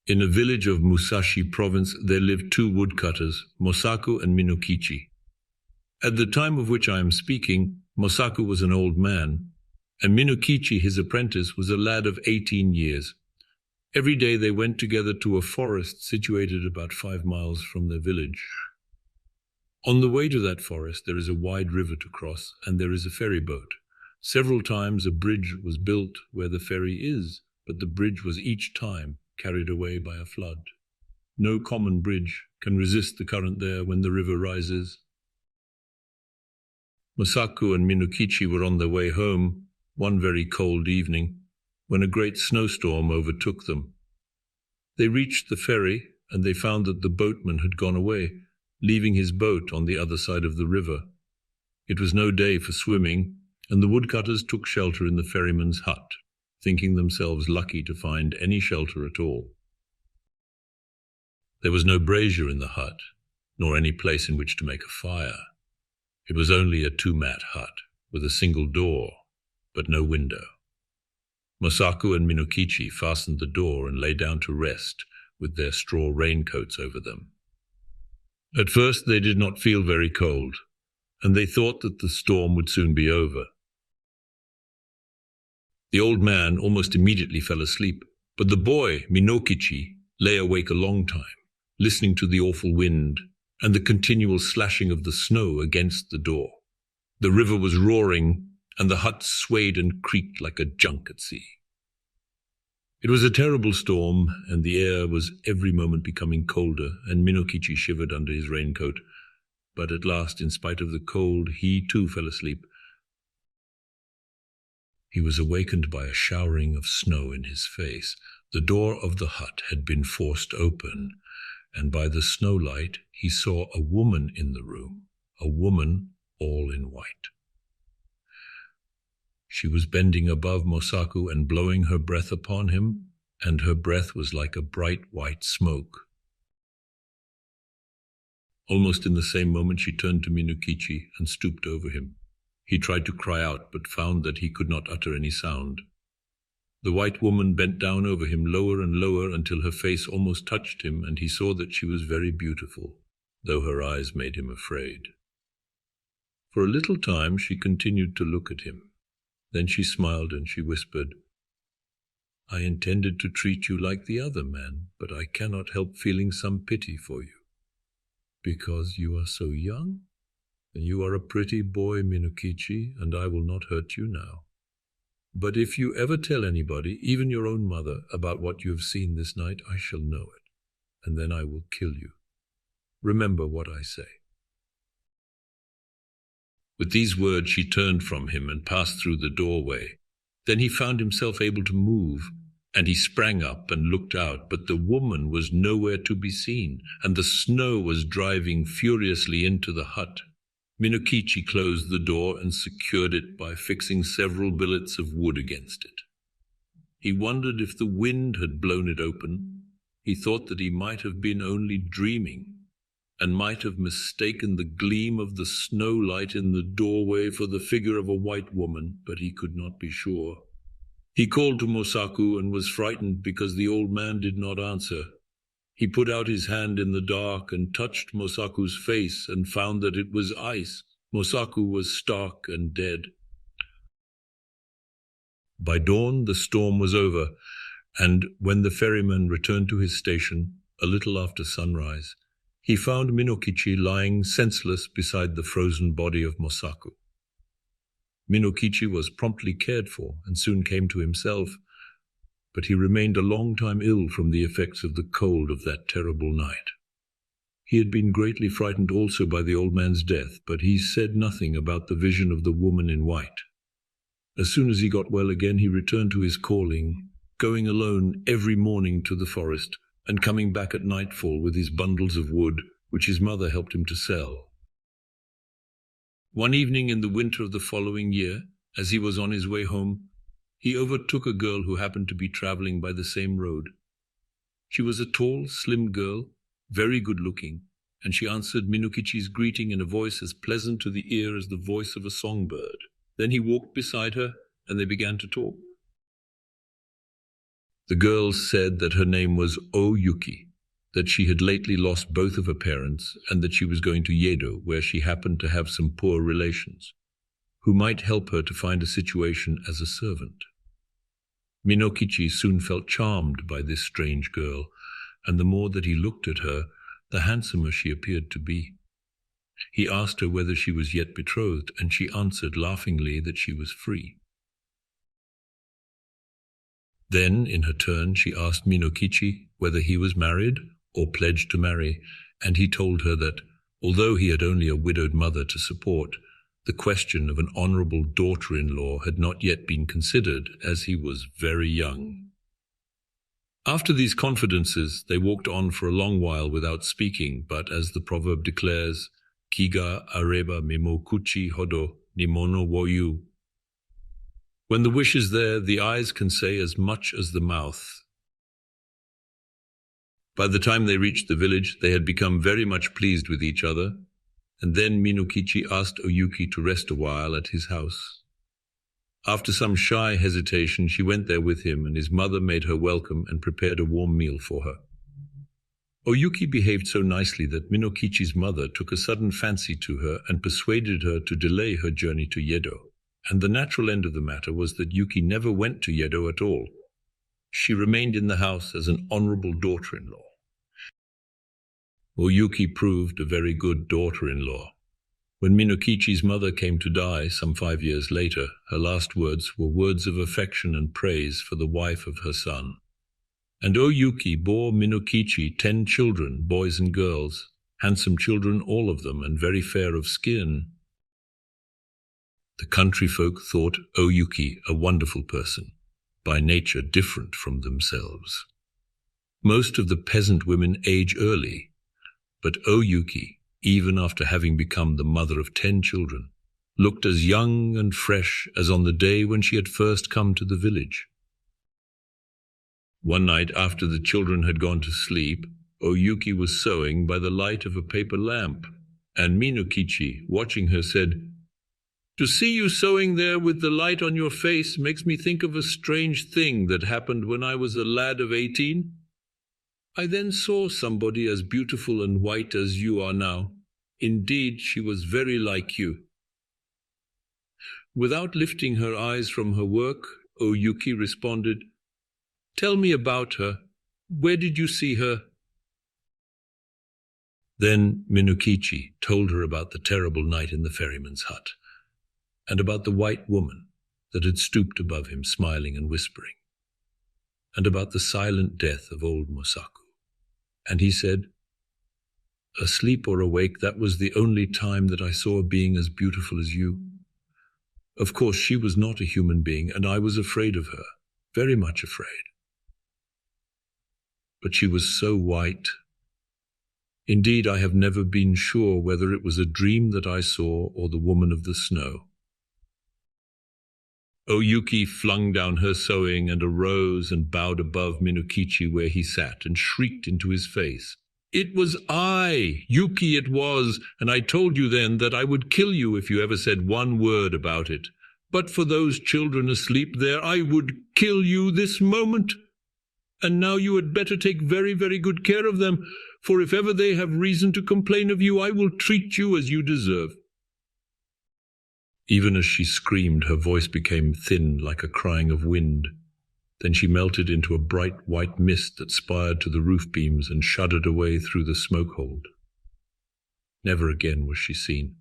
In a village of Musashi province, there lived two woodcutters, Mosaku and Minokichi. At the time of which I am speaking, Mosaku was an old man, and Minokichi, his apprentice, was a lad of 18 years. Every day they went together to a forest situated about 5 miles from their village. On the way to that forest there is a wide river to cross, and there is a ferry boat. Several times a bridge was built where the ferry is, but the bridge was each time carried away by a flood. No common bridge can resist the current there when the river rises. Mosaku and Minokichi were on their way home one very cold evening, when a great snowstorm overtook them. They reached the ferry, and they found that the boatman had gone away, leaving his boat on the other side of the river. It was no day for swimming, and the woodcutters took shelter in the ferryman's hut, thinking themselves lucky to find any shelter at all. There was no brazier in the hut, nor any place in which to make a fire. It was only a 2-mat hut, with a single door, but no window. Mosaku and Minokichi fastened the door and lay down to rest, with their straw raincoats over them. At first they did not feel very cold, and they thought that the storm would soon be over. The old man almost immediately fell asleep, but the boy, Minokichi, lay awake a long time, listening to the awful wind and the continual slashing of the snow against the door. The river was roaring, and the hut swayed and creaked like a junk at sea. It was a terrible storm, and the air was every moment becoming colder, and Minokichi shivered under his raincoat. But at last, in spite of the cold, he too fell asleep. He was awakened by a showering of snow in his face. The door of the hut had been forced open, and by the snowlight he saw a woman in the room, a woman all in white. She was bending above Mosaku and blowing her breath upon him, and her breath was like a bright white smoke. Almost in the same moment she turned to Minokichi and stooped over him. He tried to cry out, but found that he could not utter any sound. The white woman bent down over him lower and lower until her face almost touched him, and he saw that she was very beautiful, though her eyes made him afraid. For a little time she continued to look at him. Then she smiled and she whispered, "I intended to treat you like the other men, but I cannot help feeling some pity for you. Because you are so young, and you are a pretty boy, Minokichi, and I will not hurt you now. But if you ever tell anybody, even your own mother, about what you have seen this night, I shall know it, and then I will kill you. Remember what I say." With these words she turned from him and passed through the doorway. Then he found himself able to move, and he sprang up and looked out, but the woman was nowhere to be seen, and the snow was driving furiously into the hut. Minokichi closed the door and secured it by fixing several billets of wood against it. He wondered if the wind had blown it open. He thought that he might have been only dreaming, and might have mistaken the gleam of the snow light in the doorway for the figure of a white woman, but he could not be sure. He called to Mosaku and was frightened because the old man did not answer. He put out his hand in the dark and touched Mosaku's face and found that it was ice. Mosaku was stark and dead. By dawn the storm was over, and when the ferryman returned to his station, a little after sunrise, he found Minokichi lying senseless beside the frozen body of Mosaku. Minokichi was promptly cared for and soon came to himself, but he remained a long time ill from the effects of the cold of that terrible night. He had been greatly frightened also by the old man's death, but he said nothing about the vision of the woman in white. As soon as he got well again, he returned to his calling, going alone every morning to the forest, and coming back at nightfall with his bundles of wood, which his mother helped him to sell. One evening in the winter of the following year, as he was on his way home, he overtook a girl who happened to be traveling by the same road. She was a tall, slim girl, very good-looking, and she answered Minokichi's greeting in a voice as pleasant to the ear as the voice of a songbird. Then he walked beside her, and they began to talk. The girl said that her name was Yuki, that she had lately lost both of her parents, and that she was going to Yedo, where she happened to have some poor relations, who might help her to find a situation as a servant. Minokichi soon felt charmed by this strange girl, and the more that he looked at her, the handsomer she appeared to be. He asked her whether she was yet betrothed, and she answered laughingly that she was free. Then, in her turn, she asked Minokichi whether he was married or pledged to marry, and he told her that, although he had only a widowed mother to support, the question of an honorable daughter-in-law had not yet been considered, as he was very young. After these confidences, they walked on for a long while without speaking, but as the proverb declares, Kiga areba mimokuchi hodo nimono wo yu. When the wish is there, the eyes can say as much as the mouth. By the time they reached the village, they had become very much pleased with each other, and then Minokichi asked Oyuki to rest a while at his house. After some shy hesitation, she went there with him, and his mother made her welcome and prepared a warm meal for her. Oyuki behaved so nicely that Minokichi's mother took a sudden fancy to her and persuaded her to delay her journey to Yedo. And the natural end of the matter was that Yuki never went to Yedo at all. She remained in the house as an honorable daughter-in-law. Oyuki proved a very good daughter-in-law. When Minokichi's mother came to die some 5 years later, her last words were words of affection and praise for the wife of her son. And Oyuki bore Minokichi 10 children, boys and girls, handsome children all of them, and very fair of skin. The country folk thought Oyuki a wonderful person, by nature different from themselves. Most of the peasant women age early, but Oyuki, even after having become the mother of 10 children, looked as young and fresh as on the day when she had first come to the village. One night after the children had gone to sleep, Oyuki was sewing by the light of a paper lamp, and Minokichi, watching her, said, "To see you sewing there with the light on your face makes me think of a strange thing that happened when I was a lad of 18. I then saw somebody as beautiful and white as you are now. Indeed, she was very like you." Without lifting her eyes from her work, Oyuki responded, "Tell me about her. Where did you see her?" Then Minokichi told her about the terrible night in the ferryman's hut, and about the white woman that had stooped above him, smiling and whispering, and about the silent death of old Mosaku. And he said, "Asleep or awake, that was the only time that I saw a being as beautiful as you. Of course, she was not a human being, and I was afraid of her, very much afraid. But she was so white. Indeed, I have never been sure whether it was a dream that I saw or the woman of the snow." Oyuki flung down her sewing and arose and bowed above Minokichi where he sat, and shrieked into his face, "It was I, Yuki it was, and I told you then that I would kill you if you ever said one word about it. But for those children asleep there, I would kill you this moment. And now you had better take very, very good care of them, for if ever they have reason to complain of you, I will treat you as you deserve." Even as she screamed, her voice became thin like a crying of wind. Then she melted into a bright white mist that spired to the roof beams and shuddered away through the smoke hold. Never again was she seen.